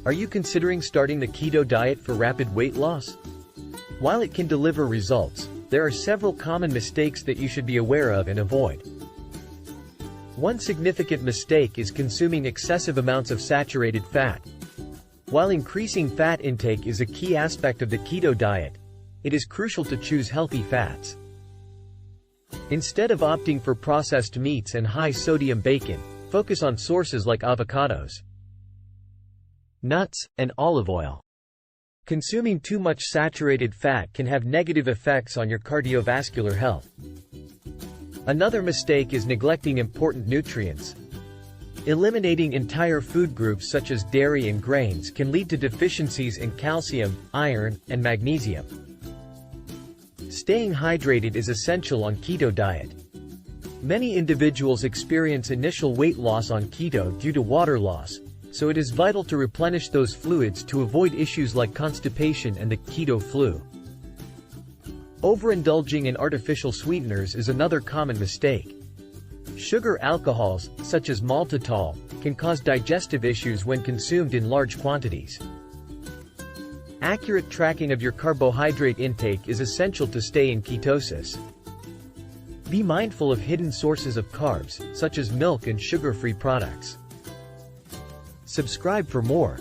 Are you considering starting the keto diet for rapid weight loss? While it can deliver results, there are several common mistakes that you should be aware of and avoid. One significant mistake is consuming excessive amounts of saturated fat. While increasing fat intake is a key aspect of the keto diet, it is crucial to choose healthy fats. Instead of opting for processed meats and high-sodium bacon, focus on sources like avocados, nuts, and olive oil. Consuming too much saturated fat can have negative effects on your cardiovascular health. Another mistake is neglecting important nutrients. Eliminating entire food groups such as dairy and grains can lead to deficiencies in calcium, iron, and magnesium. Staying hydrated is essential on keto diet. Many individuals experience initial weight loss on keto due to water loss, so it is vital to replenish those fluids to avoid issues like constipation and the keto flu. Overindulging in artificial sweeteners is another common mistake. Sugar alcohols, such as maltitol, can cause digestive issues when consumed in large quantities. Accurate tracking of your carbohydrate intake is essential to stay in ketosis. Be mindful of hidden sources of carbs, such as milk and sugar-free products. Subscribe for more.